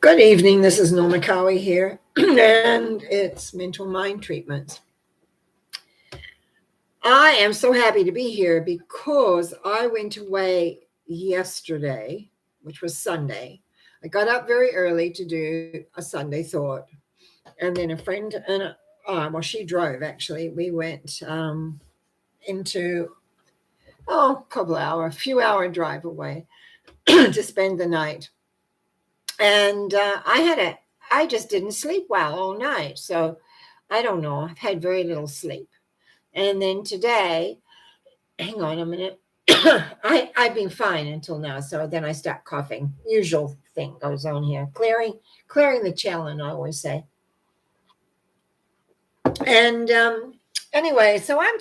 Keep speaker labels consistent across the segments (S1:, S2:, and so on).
S1: Good evening. This is Norma Cowie here, and it's Mental Mind Treatments. I am so happy to be here because I went away yesterday, which was Sunday. I got up very early to do a Sunday thought, and then a friend and she drove actually. We went into a few hour drive away to spend the night. And I just didn't sleep well all night. So I don't know. I've had very little sleep. And then today, hang on a minute. I've been fine until now. So then I start coughing. Usual thing goes on here. Clearing the challenge, I always say. And anyway, so I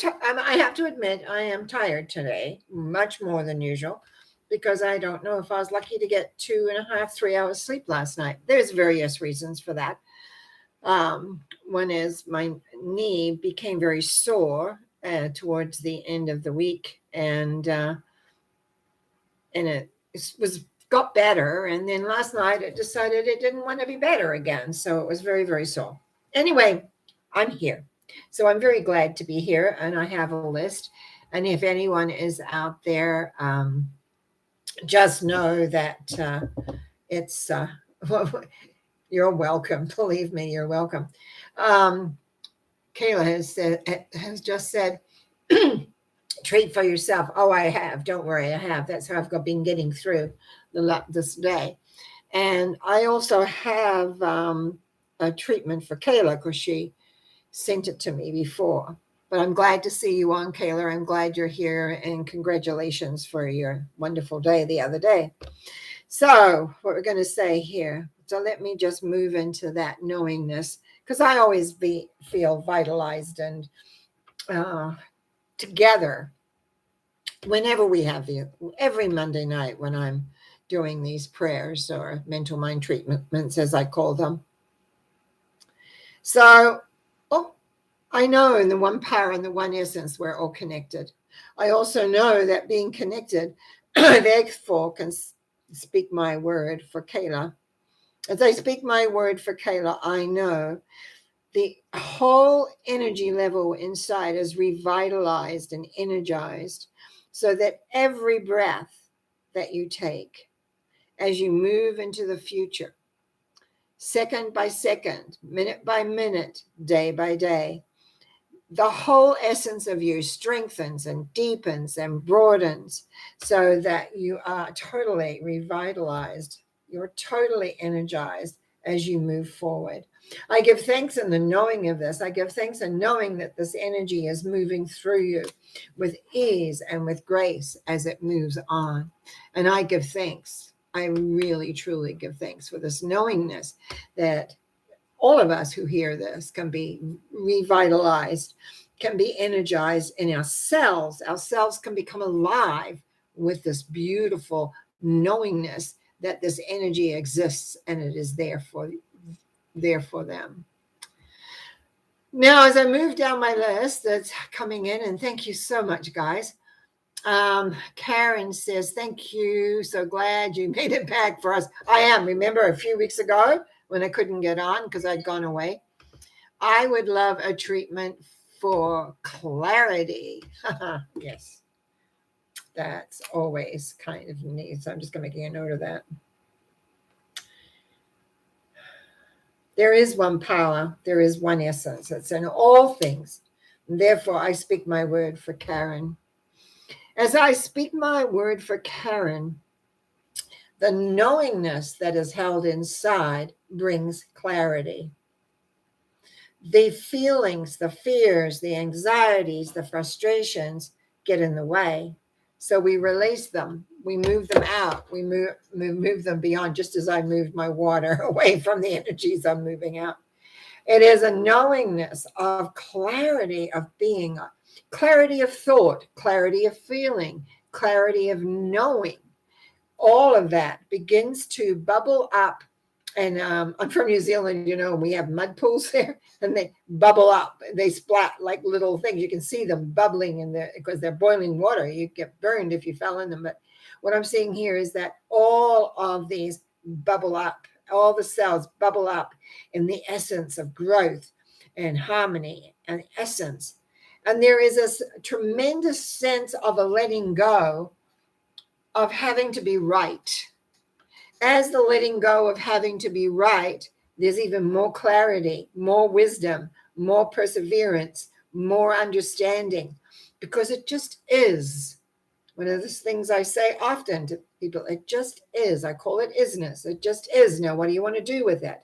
S1: have to admit, I am tired today, much more than usual, because I don't know if I was lucky to get 2.5, 3 hours sleep last night. There's various reasons for that. One is my knee became very sore towards the end of the week, and it got better. And then last night it decided it didn't want to be better again, so it was very, very sore. Anyway, I'm here. So I'm very glad to be here, and I have a list. And if anyone is out there, just know that it's you're welcome. Believe me, you're welcome. Kayla has just said, treat for yourself. Oh, I have. Don't worry, I have. That's how I've been getting through this day. And I also have a treatment for Kayla because she sent it to me before. But I'm glad to see you on, Kayla. I'm glad you're here, and congratulations for your wonderful day the other day. So what we're going to say here, so let me just move into that knowingness, because I always feel vitalized and together whenever we have every Monday night when I'm doing these prayers or mental mind treatments, as I call them. So I know in the one power and the one essence, we're all connected. I also know that being connected, therefore, can speak my word for Kayla. As I speak my word for Kayla, I know the whole energy level inside is revitalized and energized so that every breath that you take as you move into the future, second by second, minute by minute, day by day, the whole essence of you strengthens and deepens and broadens so that you are totally revitalized. You're totally energized as you move forward. I give thanks in the knowing of this. I give thanks in knowing that this energy is moving through you with ease and with grace as it moves on. And I give thanks. I really, truly give thanks for this knowingness that all of us who hear this can be revitalized, can be energized in our cells. Our cells can become alive with this beautiful knowingness that this energy exists and it is there for them. Now, as I move down my list that's coming in, and thank you so much, guys. Karen says, thank you. So glad you made it back for us. I am. Remember a few weeks ago when I couldn't get on because I'd gone away? I would love a treatment for clarity. Yes. That's always kind of neat. So I'm just going to make a note of that. There is one power. There is one essence. It's in all things. And therefore, I speak my word for Karen. As I speak my word for Karen, the knowingness that is held inside brings clarity. The feelings, the fears, the anxieties, the frustrations get in the way. So we release them. We move them out. We move them beyond, just as I moved my water away from the energies I'm moving out. It is a knowingness of clarity of being, clarity of thought, clarity of feeling, clarity of knowing. All of that begins to bubble up. And I'm from New Zealand, we have mud pools there, and they bubble up. They splat like little things. You can see them bubbling in there because they're boiling water. You get burned if you fell in them. But what I'm seeing here is that all of these bubble up all the cells bubble up in the essence of growth and harmony and essence. And there is a tremendous sense of a letting go of having to be right. As the letting go of having to be right, there's even more clarity, more wisdom, more perseverance, more understanding, because it just is. One of the things I say often to people, it just is. I call it isness. It just is. Now, what do you want to do with it?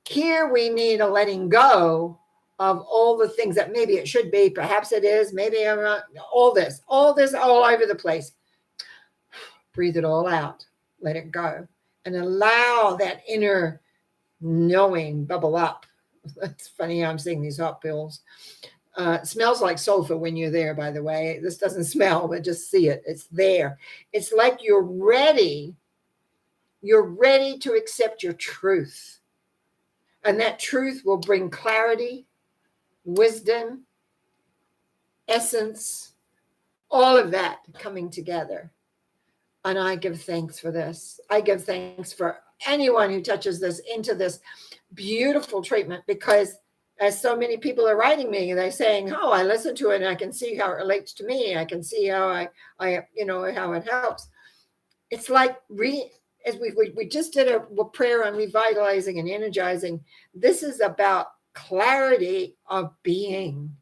S1: Here we need a letting go of all the things that maybe it should be, perhaps it is, maybe I'm not, all this all over the place. Breathe it all out, let it go, and allow that inner knowing bubble up. It's funny how I'm seeing these hot pills. It smells like sulfur when you're there, by the way. This doesn't smell, but just see it. It's there. It's like you're ready. You're ready to accept your truth. And that truth will bring clarity, wisdom, essence, all of that coming together. And I give thanks for this. I give thanks for anyone who touches this into this beautiful treatment, because as so many people are writing me, they're saying, oh, I listen to it and I can see how it relates to me. I can see how I how it helps. It's like as we just did a prayer on revitalizing and energizing. This is about clarity of being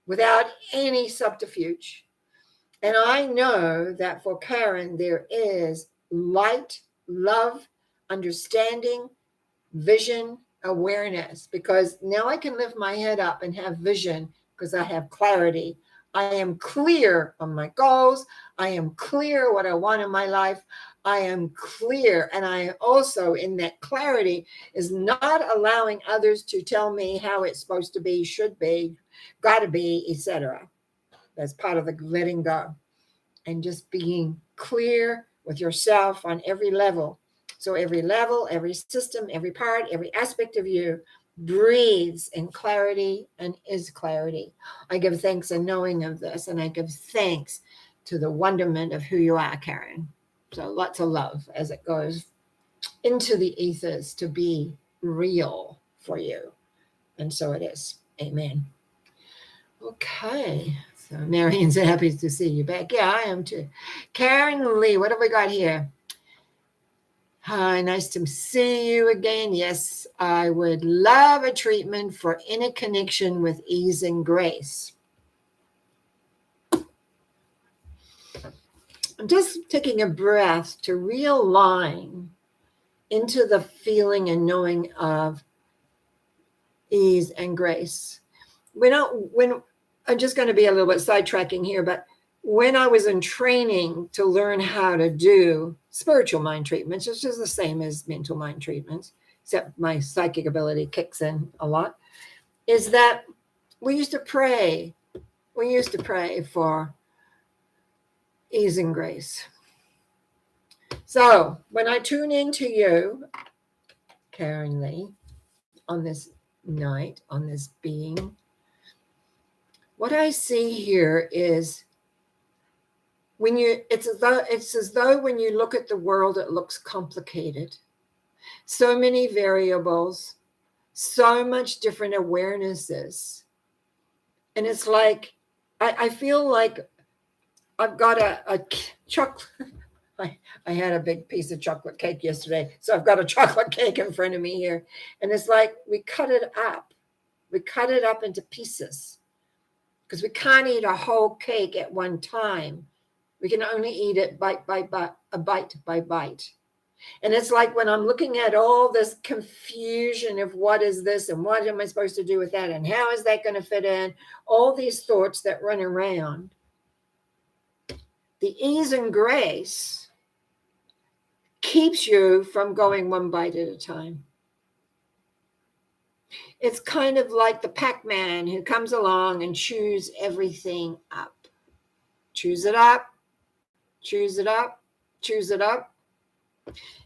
S1: without any subterfuge. And I know that for Karen, there is light, love, understanding, vision, awareness, because now I can lift my head up and have vision because I have clarity. I am clear on my goals. I am clear what I want in my life. I am clear. And I also, in that clarity, is not allowing others to tell me how it's supposed to be, should be, got to be, etc. That's part of the letting go and just being clear with yourself on every level. So every level, every system, every part, every aspect of you breathes in clarity and is clarity. I give thanks in knowing of this, and I give thanks to the wonderment of who you are, Karen. So lots of love as it goes into the ethers to be real for you. And so it is. Amen. Okay. So Marion's happy to see you back. Yeah, I am too. Karen Lee, what have we got here? Hi, nice to see you again. Yes, I would love a treatment for inner connection with ease and grace. I'm just taking a breath to realign into the feeling and knowing of ease and grace. When I'm just going to be a little bit sidetracking here, but when I was in training to learn how to do spiritual mind treatments, which is the same as mental mind treatments, except my psychic ability kicks in a lot, is that we used to pray. We used to pray for ease and grace. So when I tune into you, Karen Lee, on this night, on this being, what I see here is it's as though when you look at the world, it looks complicated. So many variables, so much different awarenesses. And it's like, I feel like I've got a chocolate. I had a big piece of chocolate cake yesterday. So I've got a chocolate cake in front of me here. And it's like we cut it up. We cut it up into pieces because we can't eat a whole cake at one time. We can only eat it bite by bite, a bite by bite. And it's like when I'm looking at all this confusion of what is this and what am I supposed to do with that and how is that going to fit in, all these thoughts that run around. The ease and grace keeps you from going one bite at a time. It's kind of like the Pac-Man who comes along and chews everything up. Chews it up, chews it up, chews it up.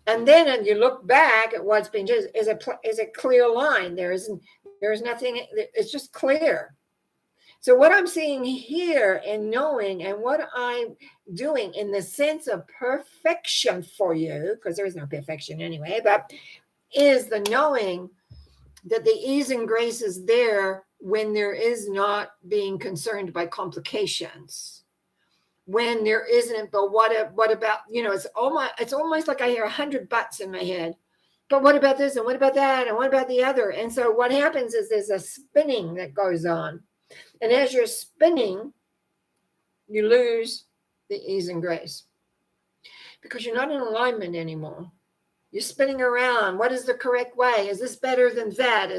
S1: And then you look back at what's been used is a clear line. There is nothing, it's just clear. So what I'm seeing here and knowing and what I'm doing in the sense of perfection for you, because there is no perfection anyway, but is the knowing that the ease and grace is there when there is not being concerned by complications. When there isn't, but what about, it's almost like I hear 100 buts in my head. But what about this and what about that and what about the other? And so what happens is there's a spinning that goes on. And as you're spinning, you lose the ease and grace because you're not in alignment anymore. You're spinning around. What is the correct way? Is this better than that?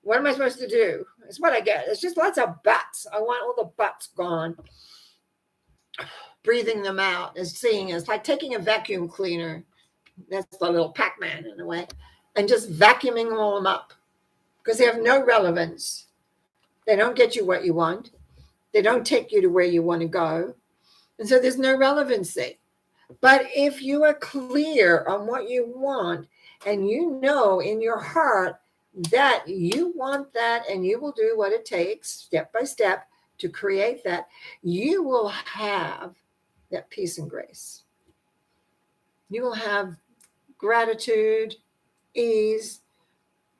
S1: What am I supposed to do? It's what I get. It's just lots of buts. I want all the buts gone. Breathing them out is seeing. It's like taking a vacuum cleaner. That's the little Pac-Man in a way. And just vacuuming all them up because they have no relevance. They don't get you what you want. They don't take you to where you want to go. And so there's no relevancy. But if you are clear on what you want and you know in your heart that you want that and you will do what it takes step by step to create that, you will have that peace and grace. You will have gratitude, ease,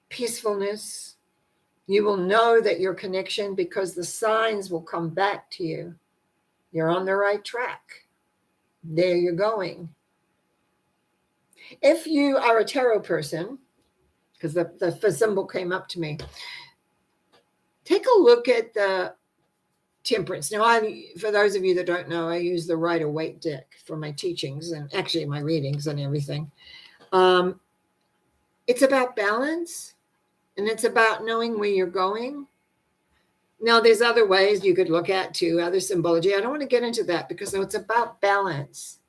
S1: peacefulness. You will know that your connection because the signs will come back to you. You're on the right track. There you're going. If you are a tarot person, because the symbol came up to me, take a look at the Temperance. Now, for those of you that don't know, I use the Rider-Waite deck for my teachings and actually my readings and everything. It's about balance and it's about knowing where you're going. Now, there's other ways you could look at too, other symbology. I don't want to get into that because it's about balance.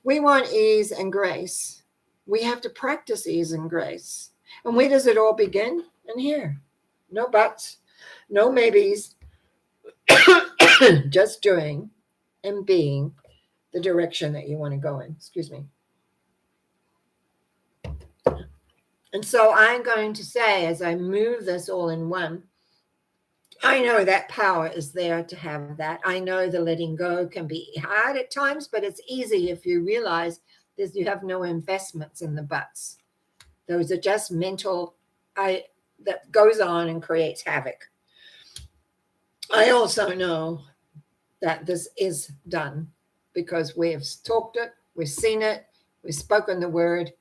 S1: We want ease and grace. We have to practice ease and grace. And where does it all begin? In here. No buts, no maybes, just doing and being the direction that you want to go in. Excuse me. And so I'm going to say, as I move this all in one, I know that power is there to have that. I know the letting go can be hard at times, but it's easy if you realize that you have no investments in the buts. Those are just mental, that goes on and creates havoc. I also know that this is done because we have talked it, we've seen it, we've spoken the word,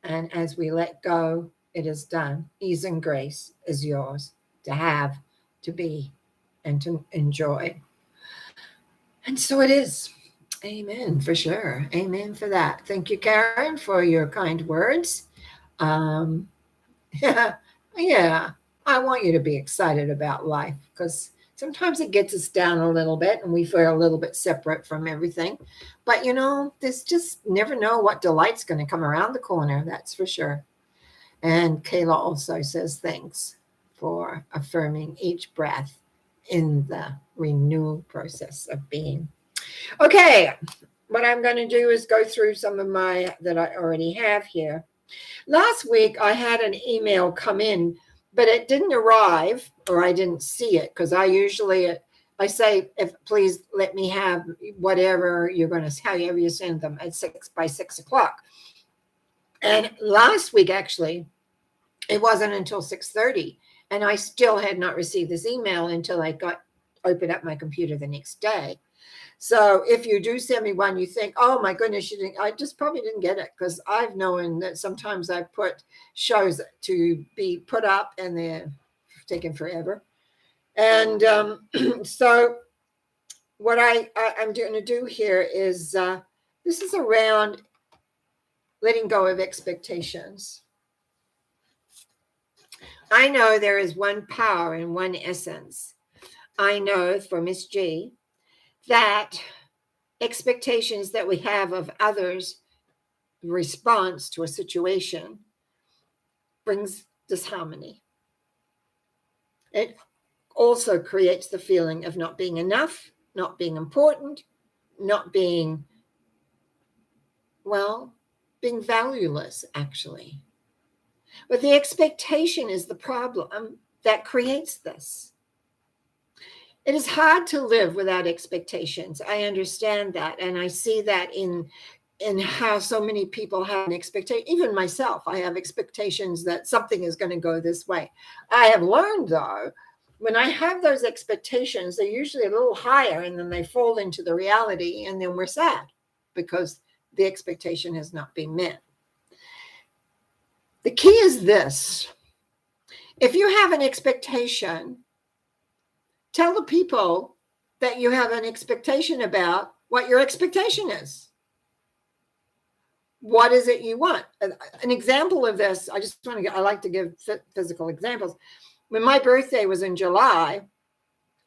S1: and as we let go, it is done. Ease and grace is yours to have, to be, and to enjoy. And so it is. Amen, for sure. Amen for that. Thank you, Karen, for your kind words. Yeah, I want you to be excited about life because sometimes it gets us down a little bit and we feel a little bit separate from everything. But, there's just never know what delight's going to come around the corner. That's for sure. And Kayla also says thanks for affirming each breath in the renewal process of being. Okay, what I'm going to do is go through some of my that I already have here. Last week, I had an email come in, but it didn't arrive or I didn't see it because I say, please let me have whatever you're going to, however you send them at 6 o'clock. And last week, actually, it wasn't until 6:30 and I still had not received this email until I opened up my computer the next day. So if you do send me one, you think, oh my goodness, I just probably didn't get it because I've known that sometimes I put shows to be put up and they're taking forever. And so what I'm going to do here is this is around letting go of expectations. I know there is one power and one essence. I know for Miss G that expectations that we have of others' response to a situation brings disharmony. It also creates the feeling of not being enough, not being important, not being, being valueless, actually. But the expectation is the problem that creates this. It is hard to live without expectations. I understand that. And I see that in how so many people have an expectation. Even myself, I have expectations that something is going to go this way. I have learned, though, when I have those expectations, they're usually a little higher, and then they fall into the reality, and then we're sad because the expectation has not been met. The key is this: if you have an expectation, tell the people that you have an expectation about what your expectation is. What is it you want? An example of this, I like to give physical examples. When my birthday was in July,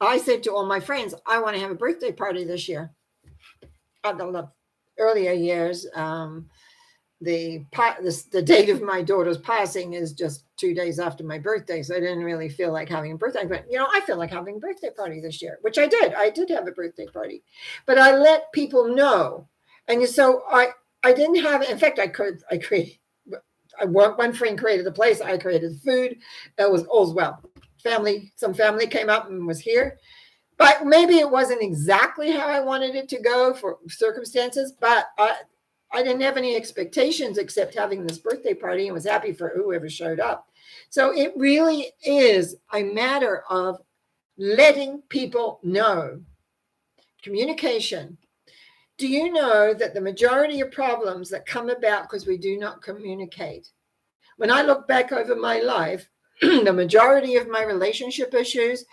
S1: I said to all my friends, I want to have a birthday party this year. In the earlier years, the date of my daughter's passing is just 2 days after my birthday, so I didn't really feel like having a birthday. But I feel like having a birthday party this year, which I did. I did have a birthday party, but I let people know, and so I didn't have. In fact, I created. One friend created the place. I created food. It was all's well. Some family came up and was here, but maybe it wasn't exactly how I wanted it to go for circumstances. But I didn't have any expectations except having this birthday party, and was happy for whoever showed up. So it really is a matter of letting people know. Communication. Do you know that the majority of problems that come about because we do not communicate? When I look back over my life, the majority of my relationship issues,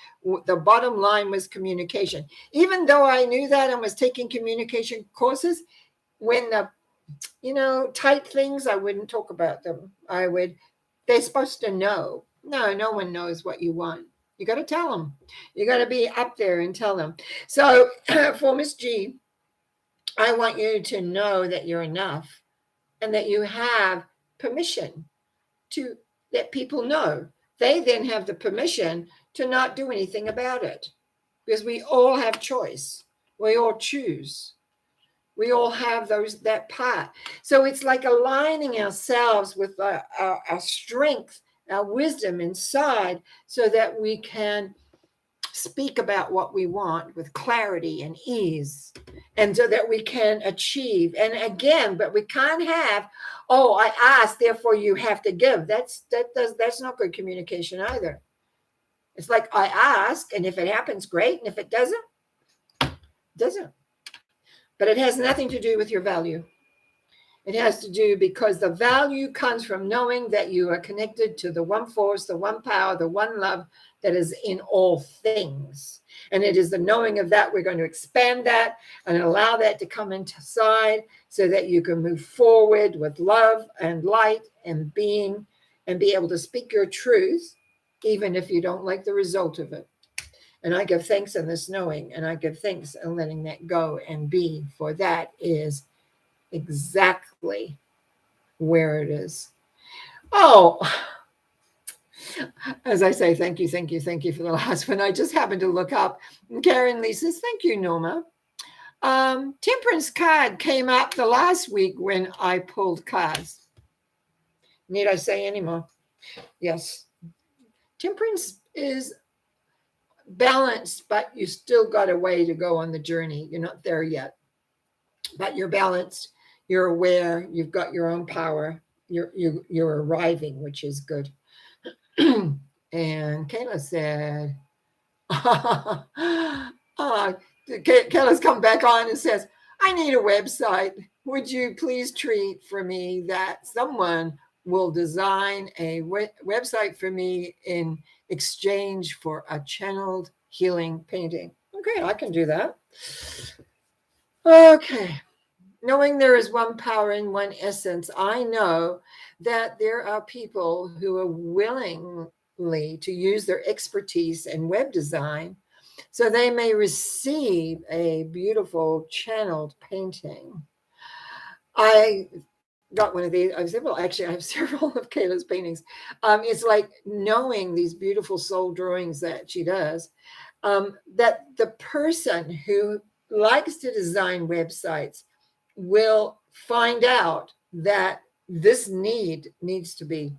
S1: the bottom line was communication. Even though I knew that and was taking communication courses, when the tight things, I wouldn't talk about them. They're supposed to know. No one knows what you want. You got to tell them. You got to be up there and tell them. So for Miss G, I want you to know that you're enough and that you have permission to let people know. They then have the permission to not do anything about it, because we all have choice. We all choose. We all have that part. So it's like aligning ourselves with our strength, our wisdom inside, so that we can speak about what we want with clarity and ease, and so that we can achieve. And again, but we can't have, I asked, therefore you have to give. That's not good communication either. It's like, I ask, and if it happens, great, and if it doesn't, it doesn't. But it has nothing to do with your value. It has to do because the value comes from knowing that you are connected to the one force, the one power, the one love that is in all things. And it is the knowing of that. We're going to expand that and allow that to come inside so that you can move forward with love and light and being, and be able to speak your truth, even if you don't like the result of it. And I give thanks in this knowing, and I give thanks in letting that go and be, for that is exactly where it is. Oh, as I say, thank you for the last one. I just happened to look up, and Karen Lee says, thank you, Norma. Temperance card came up the last week when I pulled cards. Need I say any more? Yes. Temperance is balanced, but you still got a way to go on the journey. You're not there yet, but you're balanced. You're aware. You've got your own power. You're arriving, which is good. And Kayla said, Kayla's come back on and says, I need a website. Would you please treat for me that someone will design a website for me in exchange for a channeled healing painting? Okay, I can do that. Okay. Knowing there is one power in one essence, I know that there are people who are willingly to use their expertise in web design so they may receive a beautiful channeled painting. I got one of these. I said, well, actually, I have several of Kayla's paintings. It's like knowing these beautiful soul drawings that she does, that the person who likes to design websites will find out that this needs to be,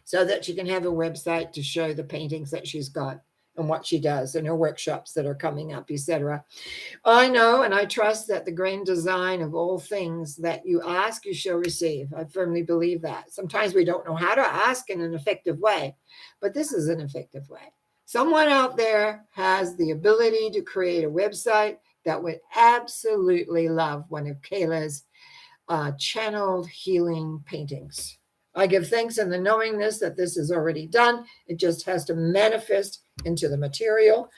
S1: so that she can have a website to show the paintings that she's got. and what she does and her workshops that are coming up, etc. I know and I trust that the grand design of all things that you ask, you shall receive. I firmly believe that. Sometimes we don't know how to ask in an effective way, but this is an effective way. Someone out there has the ability to create a website that would absolutely love one of Kayla's channeled healing paintings. I give thanks in the knowingness that this is already done. It just has to manifest into the material.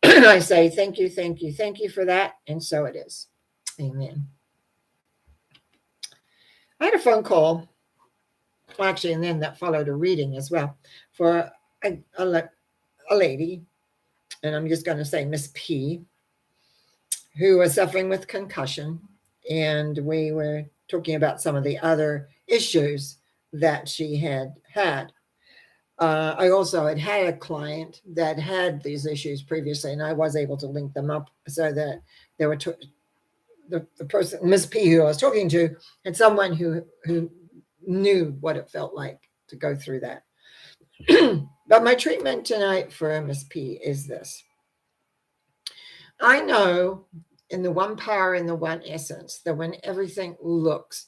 S1: I say thank you, thank you, thank you for that. And so it is. Amen. I had a phone call, well, actually, and then that followed a reading as well for a lady, and I'm just going to say Miss P, who was suffering with concussion. And we were talking about some of the other issues that she had had. I also had a client that had these issues previously, and I was able to link them up so that there were the person, Miss P, who I was talking to, had someone who knew what it felt like to go through that. But my treatment tonight for Miss P is this. I know in the one power and the one essence that when everything looks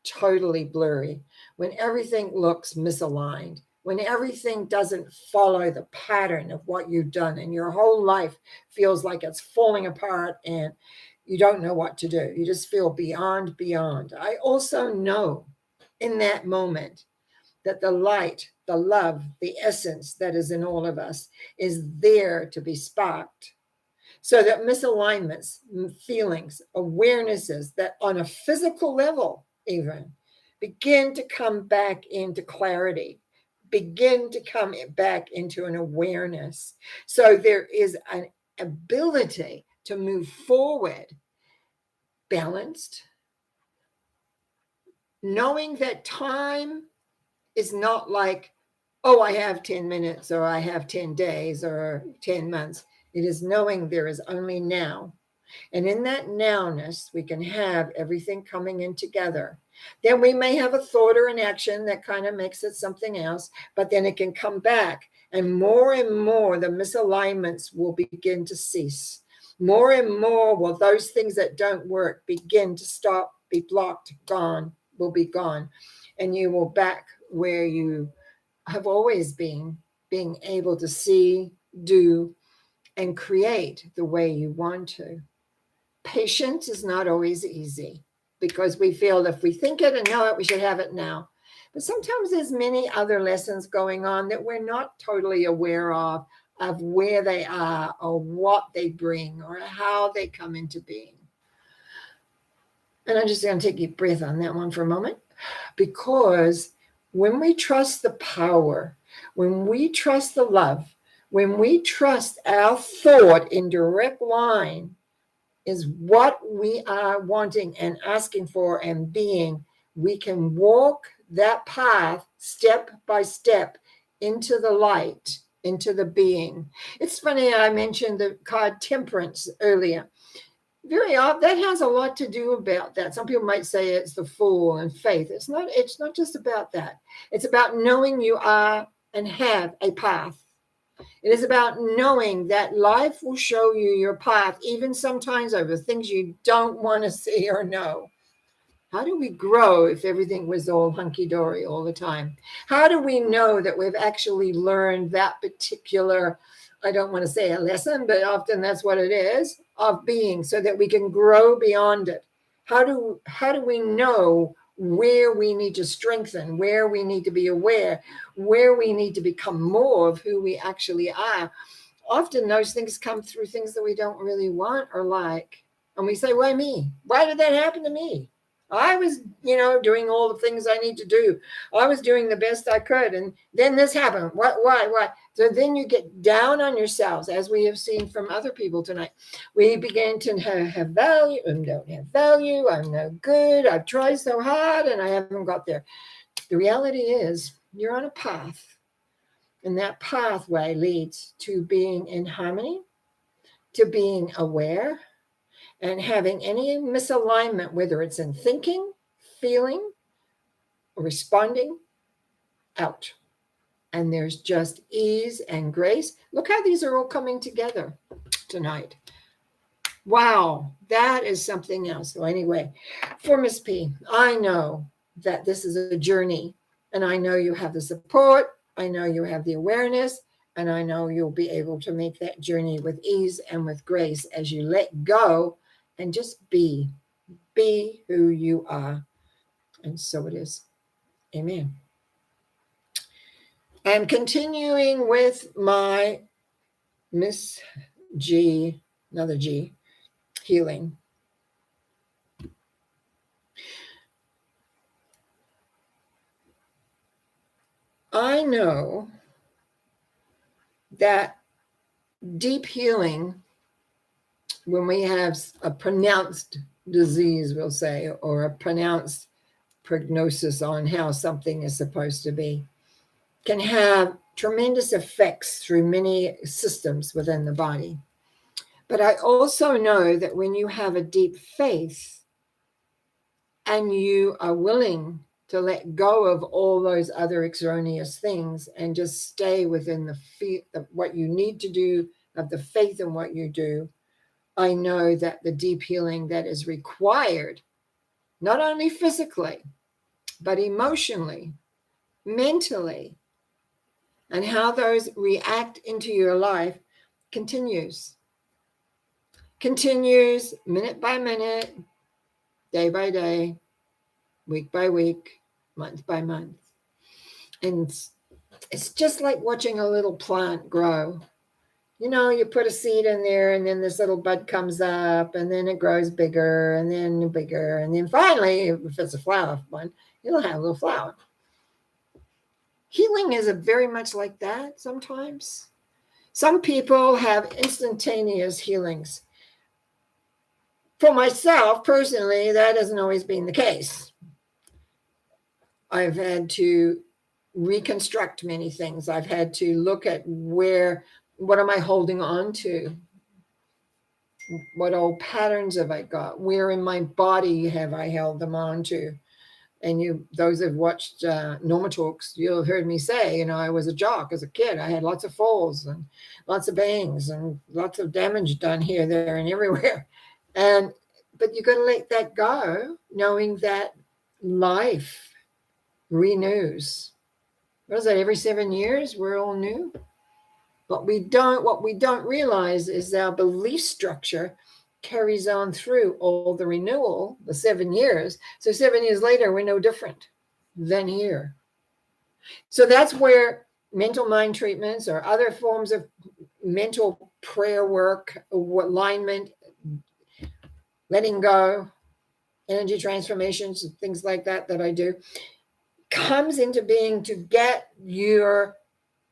S1: totally blurry, when everything looks misaligned, when everything doesn't follow the pattern of what you've done and your whole life feels like it's falling apart and you don't know what to do. You just feel beyond. I also know in that moment that the light, the love, the essence that is in all of us is there to be sparked. So that misalignments, feelings, awarenesses that on a physical level even begin to come back into clarity, begin to come back into an awareness. So there is an ability to move forward balanced, knowing that time is not like, oh, I have 10 minutes or I have 10 days or 10 months. It is knowing there is only now. And in that nowness, we can have everything coming in together. Then we may have a thought or an action that kind of makes it something else, but then it can come back. And more the misalignments will begin to cease. More and more will those things that don't work begin to stop, be blocked, gone, will be gone. And you will back where you have always been, being able to see, do, and create the way you want to. Patience is not always easy because we feel if we think it and know it, we should have it now. But sometimes there's many other lessons going on that we're not totally aware of where they are or what they bring or how they come into being. And I'm just going to take a breath on that one for a moment, because when we trust the power, when we trust the love, when we trust our thought in direct line is what we are wanting and asking for and being, we can walk that path step by step into the light, into the being. It's funny, I mentioned the card Temperance earlier. Very often that has a lot to do about that. Some people might say it's the Fool and faith. It's not just about that. It's about knowing you are and have a path. It is about knowing that life will show you your path, even sometimes over things you don't want to see or know. How do we grow if everything was all hunky-dory all the time? How do we know that we've actually learned that particular, I don't want to say a lesson, but often that's what it is, of being, so that we can grow beyond it? How do we know where we need to strengthen, where we need to be aware, where we need to become more of who we actually are? Often those things come through things that we don't really want or like. And we say, why me? Why did that happen to me? I was, doing all the things I need to do. I was doing the best I could. And then this happened. Why? So then you get down on yourselves, as we have seen from other people tonight. We begin to have value and don't have value. I'm no good. I've tried so hard and I haven't got there. The reality is you're on a path. And that pathway leads to being in harmony, to being aware, and having any misalignment, whether it's in thinking, feeling, or responding, out. and there's just ease and grace. Look how these are all coming together tonight. Wow, that is something else. So anyway, for Miss P, I know that this is a journey, and I know you have the support, I know you have the awareness, and I know you'll be able to make that journey with ease and with grace as you let go and just be who you are. And so it is. Amen. I'm continuing with my Miss G, another G, healing. I know that deep healing, when we have a pronounced disease, we'll say, or a pronounced prognosis on how something is supposed to be, can have tremendous effects through many systems within the body. But I also know that when you have a deep faith and you are willing to let go of all those other extraneous things and just stay within the feet of what you need to do, of the faith in what you do, I know that the deep healing that is required, not only physically, but emotionally, mentally, and how those react into your life continues minute by minute, day by day, week by week, month by month. And it's just like watching a little plant grow. You know, you put a seed in there and then this little bud comes up and then it grows bigger and then finally, if it's a flower one, it'll have a little flower. Healing is very much like that sometimes. Some people have instantaneous healings. For myself, personally, that hasn't always been the case. I've had to reconstruct many things. I've had to look at what am I holding on to? What old patterns have I got? Where in my body have I held them on to? And those who've watched Norma talks, you'll have heard me say, I was a jock as a kid. I had lots of falls and lots of bangs and lots of damage done here, there, and everywhere. But you got to let that go, knowing that life renews. What is that? Every 7 years, we're all new. What we don't realize is our belief structure carries on through all the renewal, the 7 years. So 7 years later, we're no different than here. So that's where mental mind treatments or other forms of mental prayer work, alignment, letting go, energy transformations, things like that I do, comes into being to get your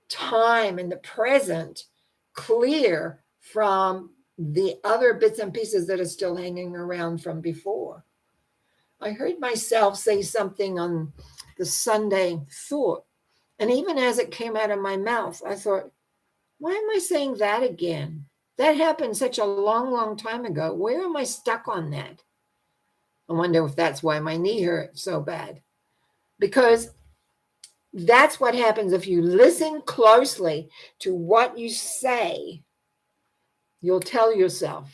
S1: time in the present clear from the other bits and pieces that are still hanging around from before. I heard myself say something on the Sunday thought, and even as it came out of my mouth, I thought, why am I saying that again? That happened such a long, long time ago. Where am I stuck on that? I wonder if that's why my knee hurt so bad. Because that's what happens if you listen closely to what you say. You'll tell yourself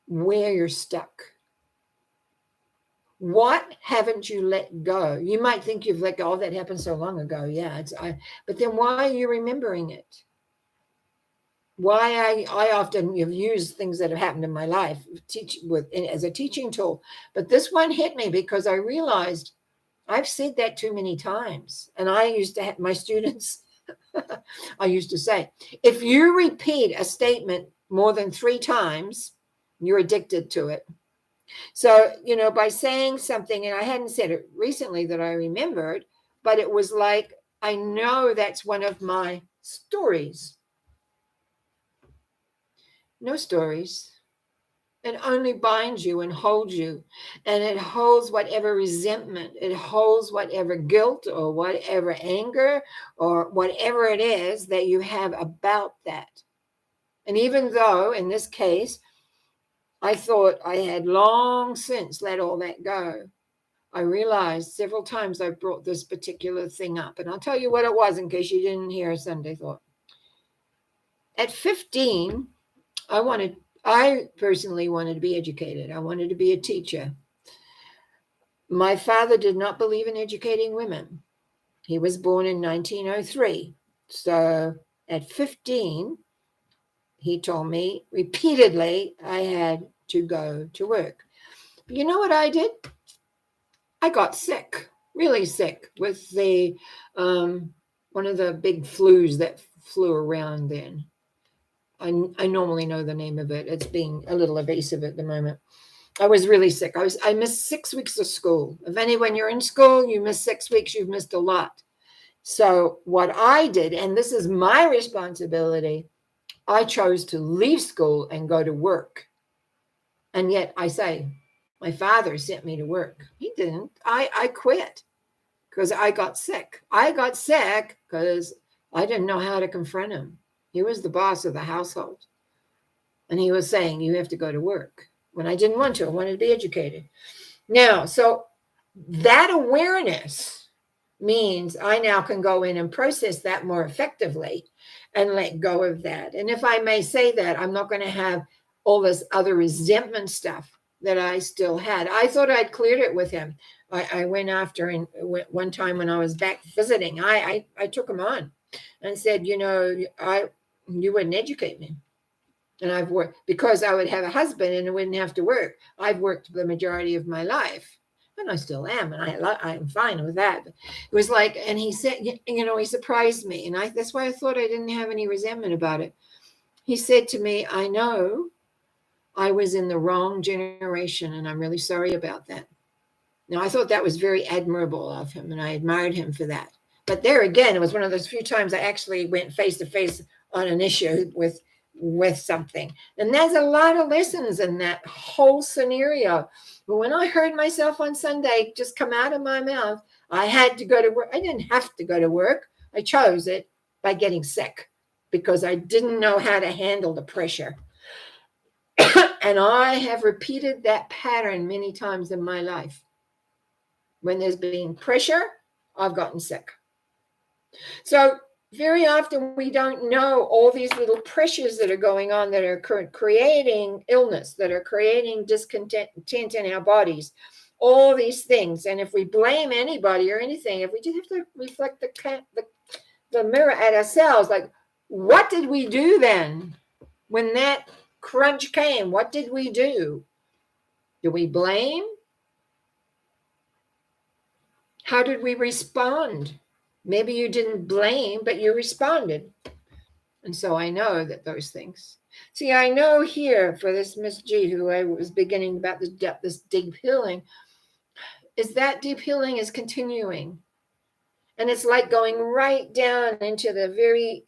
S1: where you're stuck. What haven't you let go? You might think you've let go. Oh, that happened so long ago. Yeah, but then why are you remembering it? Why I often have used things that have happened in my life as a teaching tool. But this one hit me because I realized I've said that too many times. And I used to have my students, I used to say, if you repeat a statement more than 3 times, you're addicted to it. So, by saying something, and I hadn't said it recently that I remembered, but it was like, I know that's one of my stories. No stories. It only binds you and holds you. And it holds whatever resentment. It holds whatever guilt or whatever anger or whatever it is that you have about that. And even though, in this case, I thought I had long since let all that go, I realized several times I brought this particular thing up, and I'll tell you what it was in case you didn't hear Sunday Thought. At 15, I personally wanted to be educated. I wanted to be a teacher. My father did not believe in educating women. He was born in 1903. So at 15, he told me repeatedly I had to go to work. But you know what I did? I got sick, really sick, with the one of the big flus that flew around then. I normally know the name of it. It's being a little evasive at the moment. I was really sick. I missed 6 weeks of school. If when you're in school, you miss 6 weeks, you've missed a lot. So what I did, and this is my responsibility, I chose to leave school and go to work. And yet I say, my father sent me to work. He didn't. I quit because I got sick. I got sick because I didn't know how to confront him. He was the boss of the household. And he was saying, you have to go to work. When I didn't want to, I wanted to be educated. Now, so that awareness means I now can go in and process that more effectively and let go of that. And if I may say that, I'm not going to have all this other resentment stuff that I still had. I thought I'd cleared it with him. I went after, and one time when I was back visiting, I took him on and said, you wouldn't educate me. And I've worked, because I would have a husband and I wouldn't have to work. I've worked the majority of my life, and I still am, and I'm fine with that. But it was like, and he said, he surprised me, and that's why I thought I didn't have any resentment about it. He said to me, I know I was in the wrong generation, and I'm really sorry about that. Now, I thought that was very admirable of him, and I admired him for that. But there again, it was one of those few times I actually went face to face on an issue with something. And there's a lot of lessons in that whole scenario. But when I heard myself on Sunday just come out of my mouth, I had to go to work. I didn't have to go to work. I chose it by getting sick because I didn't know how to handle the pressure. And I have repeated that pattern many times in my life. When there's been pressure, I've gotten sick. So very often we don't know all these little pressures that are going on that are creating illness, that are creating discontent in our bodies, all these things. And if we blame anybody or anything, if we just have to reflect the mirror at ourselves, like, what did we do then when that crunch came? What did we do? Do we blame? How did we respond? Maybe you didn't blame, but you responded. And so I know that those things. See, I know here for this Miss G, who I was beginning about this deep healing, is that deep healing is continuing. And it's like going right down into the very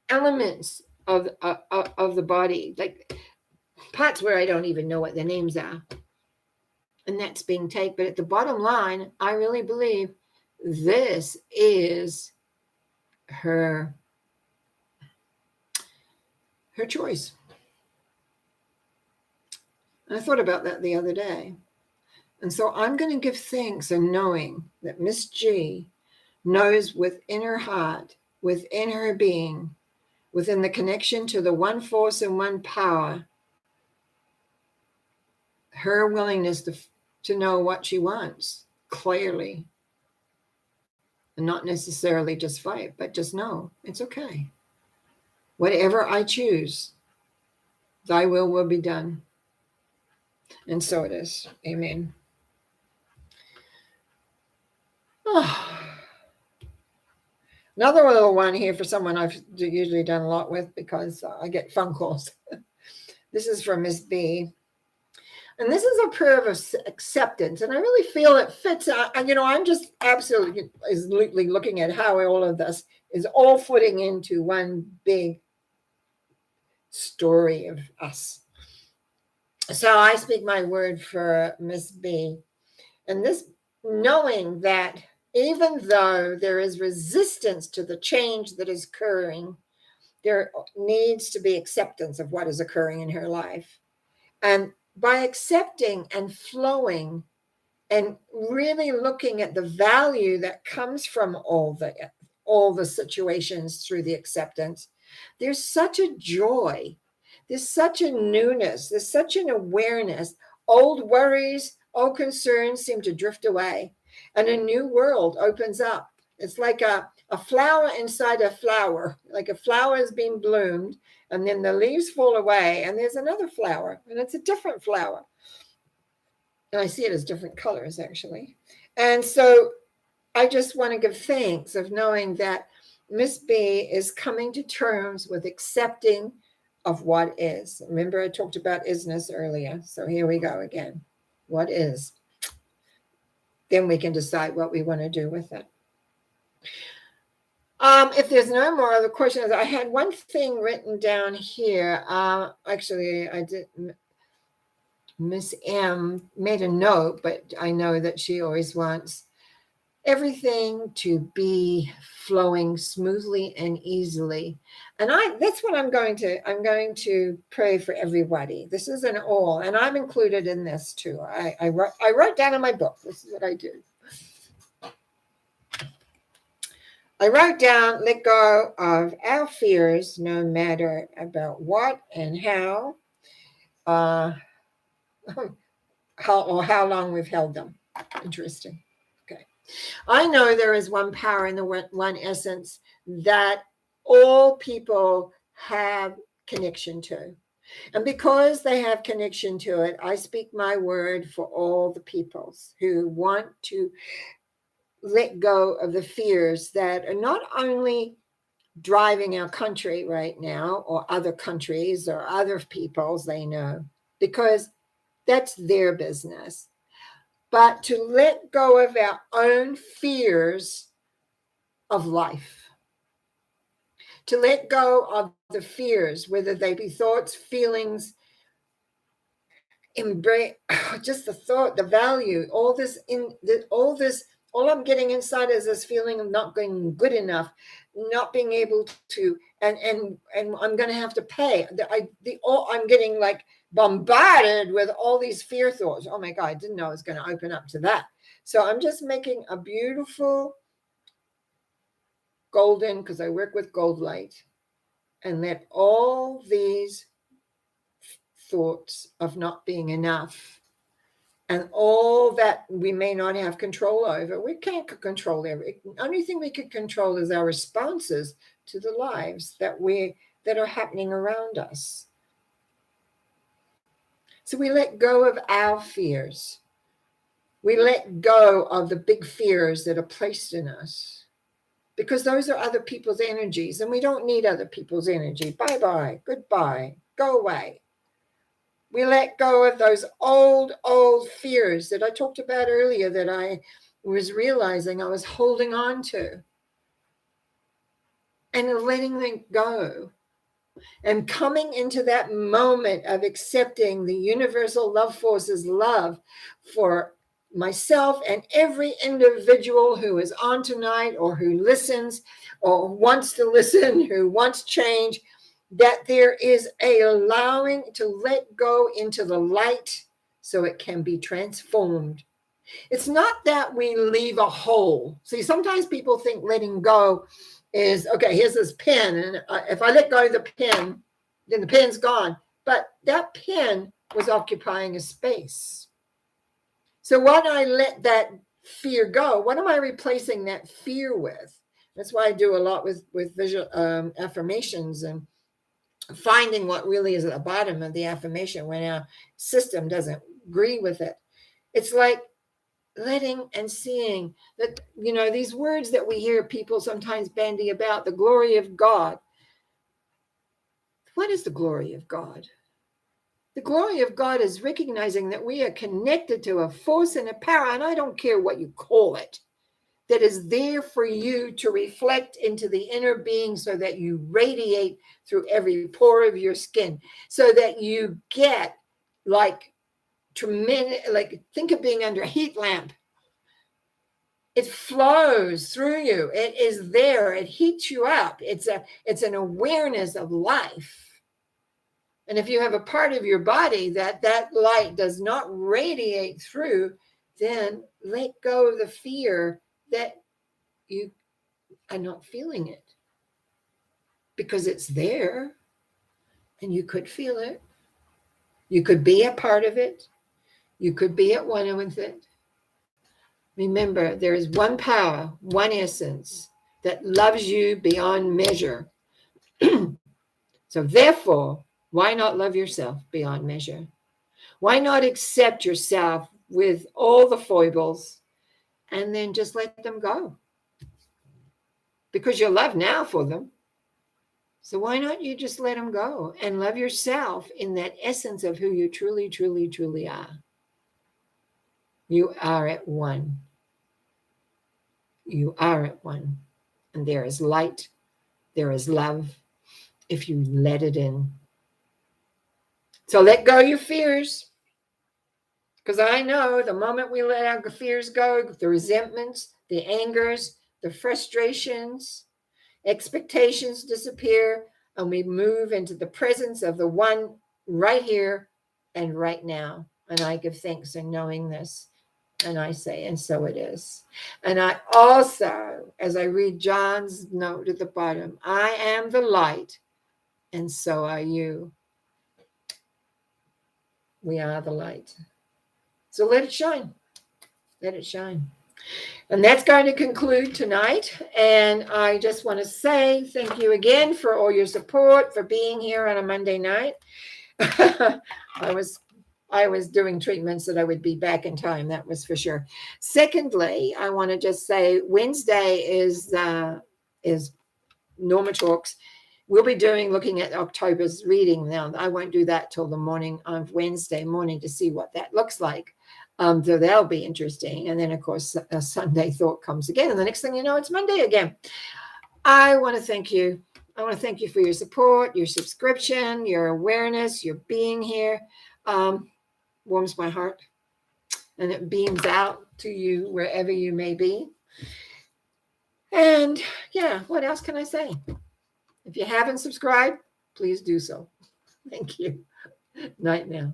S1: elements of the body, like parts where I don't even know what the names are. And that's being taken. But at the bottom line, I really believe this is her choice. And I thought about that the other day. And so I'm going to give thanks and knowing that Miss G knows within her heart, within her being, within the connection to the one force and one power, her willingness to know what she wants clearly. And not necessarily just fight, but just know it's okay. Whatever I choose, thy will be done. And so it is. Amen. Oh. Another little one here for someone I've usually done a lot with because I get phone calls. This is from Miss B. And this is a prayer of acceptance. And I really feel it fits. I'm just absolutely looking at how all of this is all footing into one big story of us. So I speak my word for Miss B. And this, knowing that even though there is resistance to the change that is occurring, there needs to be acceptance of what is occurring in her life. And by accepting and flowing and really looking at the value that comes from all the situations through the acceptance, there's such a joy, there's such a newness, there's such an awareness. Old worries, old concerns seem to drift away, and a new world opens up. It's like a flower inside a flower, like a flower has been bloomed, and then the leaves fall away, and there's another flower, and it's a different flower. And I see it as different colors, actually. And so I just want to give thanks of knowing that Miss B is coming to terms with accepting of what is. Remember, I talked about isness earlier. So here we go again. What is? Then we can decide what we want to do with it. If there's no more other questions, I had one thing written down here. Actually, I did. Miss M made a note, but I know that she always wants everything to be flowing smoothly and easily. And that's what I'm going to pray for everybody. This is an all, and I'm included in this too. I wrote down in my book, this is what I do. I wrote down, let go of our fears, no matter about what and how long we've held them. Interesting. Okay. I know there is one power in the one essence that all people have connection to. And because they have connection to it, I speak my word for all the peoples who want to let go of the fears that are not only driving our country right now, or other countries or other peoples they know, because that's their business, but to let go of our own fears of life, to let go of the fears, whether they be thoughts, feelings, embrace just the thought, the value, all I'm getting inside is this feeling of not being good enough, not being able to, and I'm going to have to pay. I'm getting like bombarded with all these fear thoughts. Oh my God, I didn't know I was going to open up to that. So I'm just making a beautiful golden, because I work with gold light, and let all these thoughts of not being enough and all that we may not have control over. We can't control everything. The only thing we could control is our responses to the lives that are happening around us. So we let go of our fears. We let go of the big fears that are placed in us, because those are other people's energies, and we don't need other people's energy. Bye-bye, goodbye, go away. We let go of those old fears that I talked about earlier, that I was realizing I was holding on to, and letting them go, and coming into that moment of accepting the universal love force's love for myself and every individual who is on tonight, or who listens, or wants to listen, who wants change, that there is a allowing to let go into the light so it can be transformed. It's not that we leave a hole. See, sometimes people think letting go is, okay, here's this pen, and if I let go of the pen, then the pen's gone. But that pen was occupying a space. So when I let that fear go, what am I replacing that fear with? That's why I do a lot with visual affirmations, and finding what really is at the bottom of the affirmation when our system doesn't agree with it. It's like letting and seeing that, these words that we hear people sometimes bandy about, the glory of God. What is the glory of God? The glory of God is recognizing that we are connected to a force and a power, and I don't care what you call it, that is there for you to reflect into the inner being, so that you radiate through every pore of your skin, so that you get like tremendous, like think of being under a heat lamp. It flows through you. It is there. It heats you up. It's an awareness of life. And if you have a part of your body that light does not radiate through, then let go of the fear that you are not feeling it, because it's there and you could feel it. You could be a part of it. You could be at one with it. Remember, there is one power, one essence that loves you beyond measure. So therefore, why not love yourself beyond measure? Why not accept yourself with all the foibles and then just let them go? Because you're loved now for them. So why not you just let them go and love yourself in that essence of who you truly, truly, truly are? You are at one. You are at one. And there is light. There is love if you let it in. So let go your fears. Because I know the moment we let our fears go, the resentments, the angers, the frustrations, expectations disappear, and we move into the presence of the one right here and right now. And I give thanks in knowing this. And I say, and so it is. And I also, as I read John's note at the bottom, I am the light, and so are you. We are the light. So let it shine. Let it shine. And that's going to conclude tonight. And I just want to say thank you again for all your support, for being here on a Monday night. I was doing treatments that I would be back in time, that was for sure. Secondly, I want to just say Wednesday is Norma Talks. We'll be looking at October's reading now. I won't do that till the morning of Wednesday morning to see what that looks like. So that'll be interesting. And then, of course, a Sunday thought comes again. And the next thing you know, it's Monday again. I want to thank you. I want to thank you for your support, your subscription, your awareness, your being here. Warms my heart. And it beams out to you wherever you may be. And yeah, what else can I say? If you haven't subscribed, please do so. Thank you. Night now.